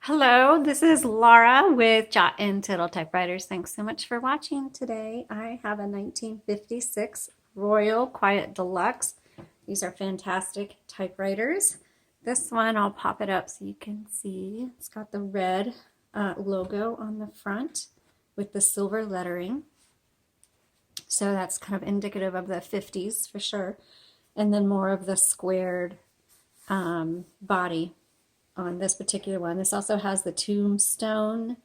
Hello, this is Laura with Jot and Tittle Typewriters. Thanks so much for watching today. I have a 1956 Royal Quiet Deluxe. These are fantastic typewriters. This one, I'll pop it up so you can see. It's got the red logo on the front with the silver lettering. So that's kind of indicative of the 50s for sure. And then more of the squared body on this particular one. This also has the tombstone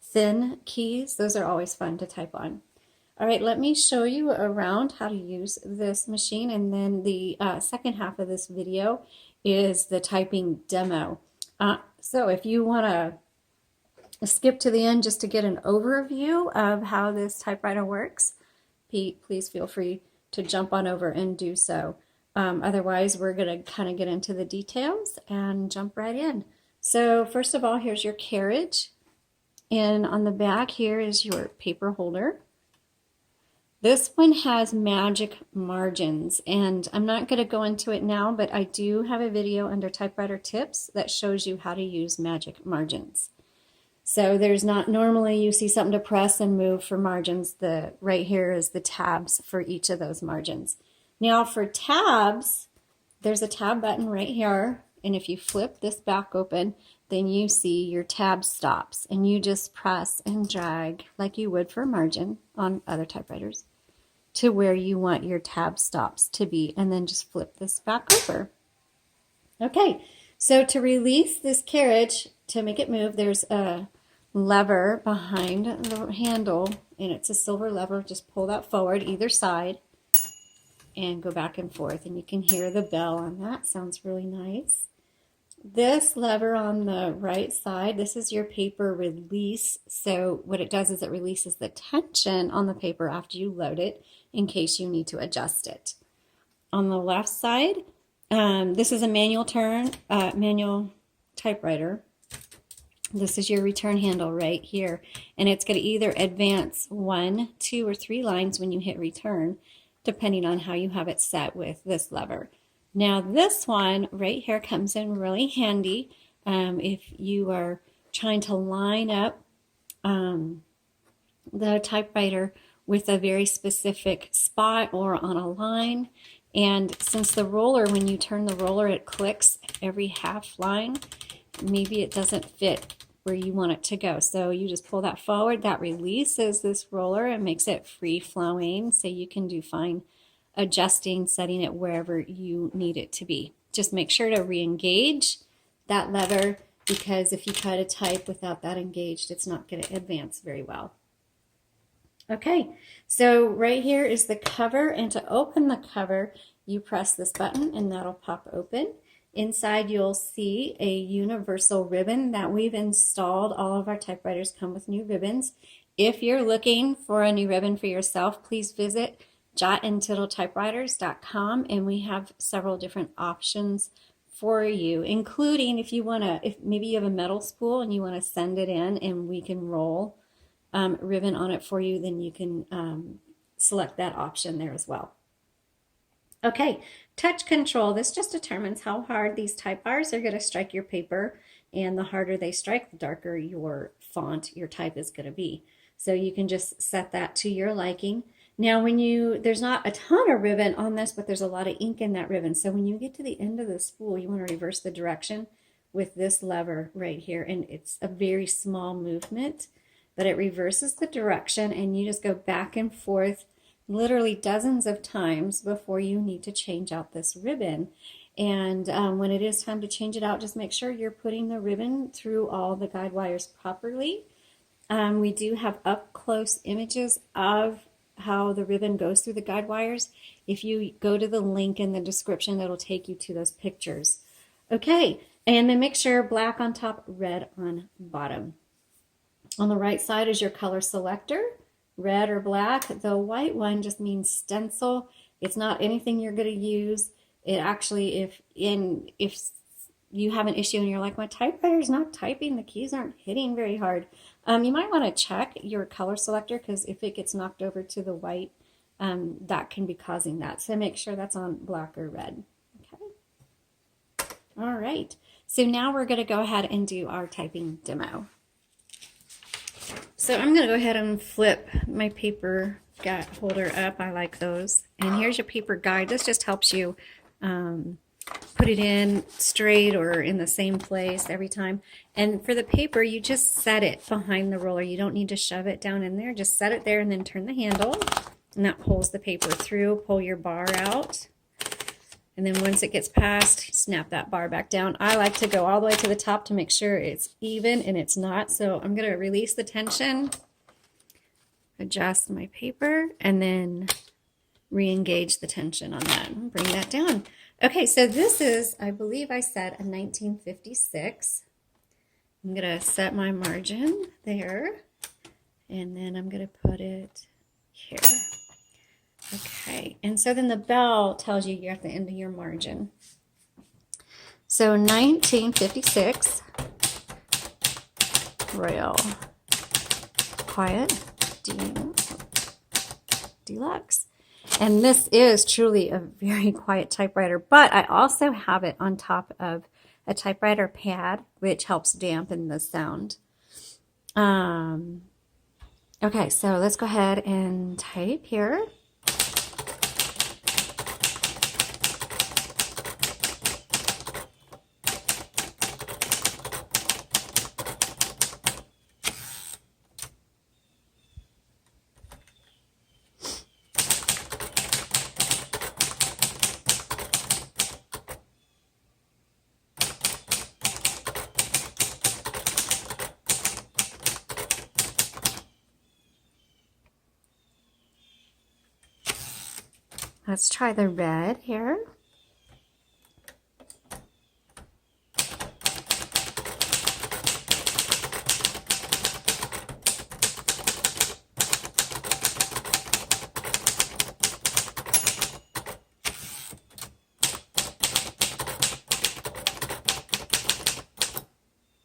thin keys. Those are always fun to type on. All right, let me show you around how to use this machine, and then the second half of this video is the typing demo. So if you want to skip to the end just to get an overview of how this typewriter works, please feel free to jump on over and do so. Otherwise, we're going to kind of get into the details and jump right in. So first of all, here's your carriage. And on the back here is your paper holder. This one has magic margins, and I'm not going to go into it now, but I do have a video under typewriter tips that shows you how to use magic margins. So there's not normally you see something to press and move for margins. The right here is the tabs for each of those margins. Now for tabs, there's a tab button right here, and if you flip this back open, then you see your tab stops, and you just press and drag like you would for margin on other typewriters to where you want your tab stops to be, and then just flip this back over. Okay, so to release this carriage, to make it move, there's a lever behind the handle, and it's a silver lever. Just pull that forward either side and go back and forth, and you can hear the bell on that. Sounds really nice. This lever on the right side, this is your paper release. So what it does is it releases the tension on the paper after you load it in case you need to adjust it. On the left side, this is a manual typewriter. This is your return handle right here, and it's going to either advance 1, 2, or 3 lines when you hit return, depending on how you have it set with this lever. Now this one right here comes in really handy if you are trying to line up the typewriter with a very specific spot or on a line. And since the roller, when you turn the roller, it clicks every half line, maybe it doesn't fit where you want it to go. So you just pull that forward, that releases this roller and makes it free flowing, so you can do fine adjusting, setting it wherever you need it to be. Just make sure to re-engage that lever, because if you try to type without that engaged, it's not going to advance very well. Okay, so right here is the cover, and to open the cover, you press this button and that'll pop open. Inside you'll see a universal ribbon that we've installed. All of our typewriters come with new ribbons. If you're looking for a new ribbon for yourself, please visit jotandtittletypewriters.com, and we have several different options for you, including if you want to, if maybe you have a metal spool and you want to send it in and we can roll ribbon on it for you, then you can select that option there as well. Okay, touch control. This just determines how hard these type bars are going to strike your paper, and the harder they strike, the darker your font, your type is going to be. So you can just set that to your liking. Now there's not a ton of ribbon on this, but there's a lot of ink in that ribbon. So when you get to the end of the spool, you want to reverse the direction with this lever right here. And it's a very small movement, but it reverses the direction, and you just go back and forth literally dozens of times before you need to change out this ribbon. And when it is time to change it out, just make sure you're putting the ribbon through all the guide wires properly. We do have up close images of how the ribbon goes through the guide wires. If you go to the link in the description, it'll take you to those pictures. Okay, and then make sure black on top, red on bottom. On the right side is your color selector, red or black. The white one just means stencil. It's not anything you're going to use. It actually, if you have an issue and you're like, my typewriter's not typing, the keys aren't hitting very hard, you might want to check your color selector, because if it gets knocked over to the white, that can be causing that. So make sure that's on black or red. Okay. All right, so now we're going to go ahead and do our typing demo. So I'm going to go ahead and flip my paper holder up. I like those. And here's your paper guide. This just helps you put it in straight or in the same place every time. And for the paper, you just set it behind the roller. You don't need to shove it down in there. Just set it there and then turn the handle. And that pulls the paper through. Pull your bar out. And then once it gets past, snap that bar back down. I like to go all the way to the top to make sure it's even, and it's not. So I'm going to release the tension, adjust my paper, and then re-engage the tension on that and bring that down. Okay, so this is, I believe I said, a 1956. I'm going to set my margin there, and then I'm going to put it here. Okay, and so then the bell tells you you're at the end of your margin. So 1956, Royal Quiet Deluxe. And this is truly a very quiet typewriter, but I also have it on top of a typewriter pad, which helps dampen the sound. Okay, so let's go ahead and type here. Let's try the red here.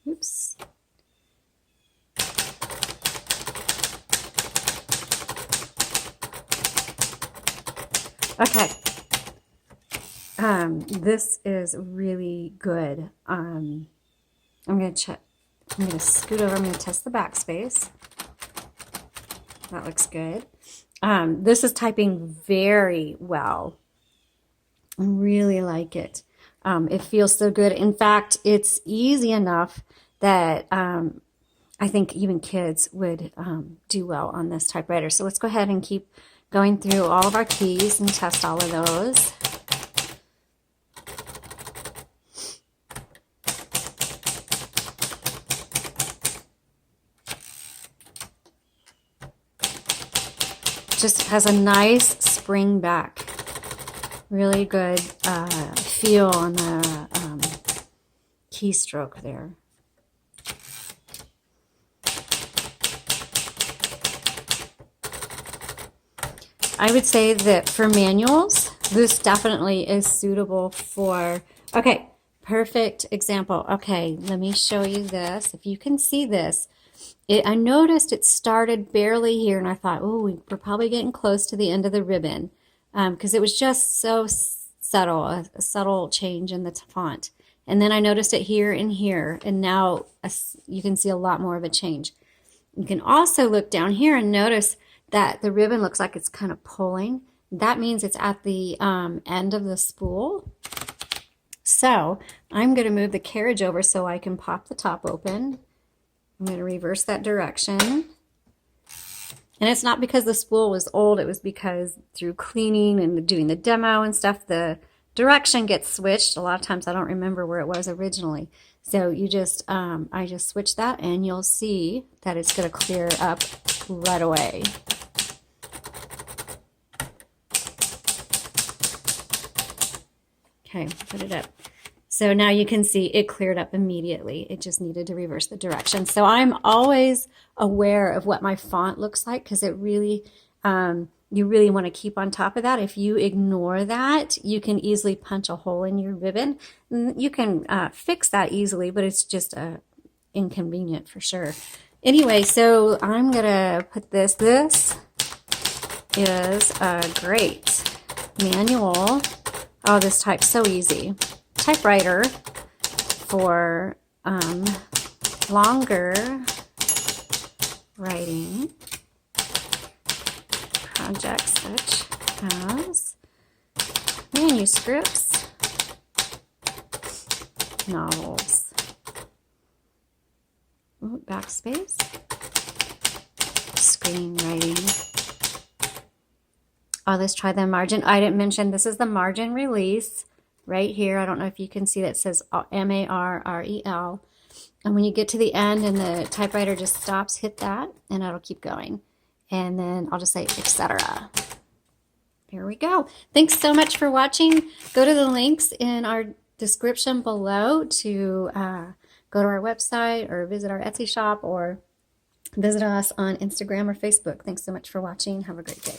Oops. Okay, this is really good. I'm going to check. I'm going to scoot over. I'm going to test the backspace. That looks good. This is typing very well. I really like it. It feels so good. In fact, it's easy enough that I think even kids would do well on this typewriter. So let's go ahead and keep going through all of our keys and test all of those. Just has a nice spring back. Really good feel on the keystroke there. I would say that for manuals, this definitely is suitable for, okay, perfect example. Okay, let me show you this. If you can see this, I noticed it started barely here, and I thought, oh, we're probably getting close to the end of the ribbon, because it was just so subtle, a subtle change in the font. And then I noticed it here and here, and now you can see a lot more of a change. You can also look down here and notice that the ribbon looks like it's kind of pulling. That means it's at the end of the spool. So I'm going to move the carriage over so I can pop the top open. I'm going to reverse that direction. And it's not because the spool was old, it was because through cleaning and doing the demo and stuff, the direction gets switched. A lot of times I don't remember where it was originally. So you just, I just switch that and you'll see that it's going to clear up right away. Okay, put it up. So now you can see it cleared up immediately. It just needed to reverse the direction. So I'm always aware of what my font looks like, because it really, you really want to keep on top of that. If you ignore that, you can easily punch a hole in your ribbon. You can fix that easily, but it's just inconvenient for sure. Anyway, so I'm going to put this. This is a great manual. Oh, this type's so easy. Typewriter for longer writing projects such as manuscripts, novels, backspace, screenwriting. Oh, let's try the margin. I didn't mention this is the margin release right here. I don't know if you can see that it says M-A-R-R-E-L. And when you get to the end and the typewriter just stops, hit that and it'll keep going. And then I'll just say etc. Here we go. Thanks so much for watching. Go to the links in our description below to go to our website or visit our Etsy shop or visit us on Instagram or Facebook. Thanks so much for watching. Have a great day.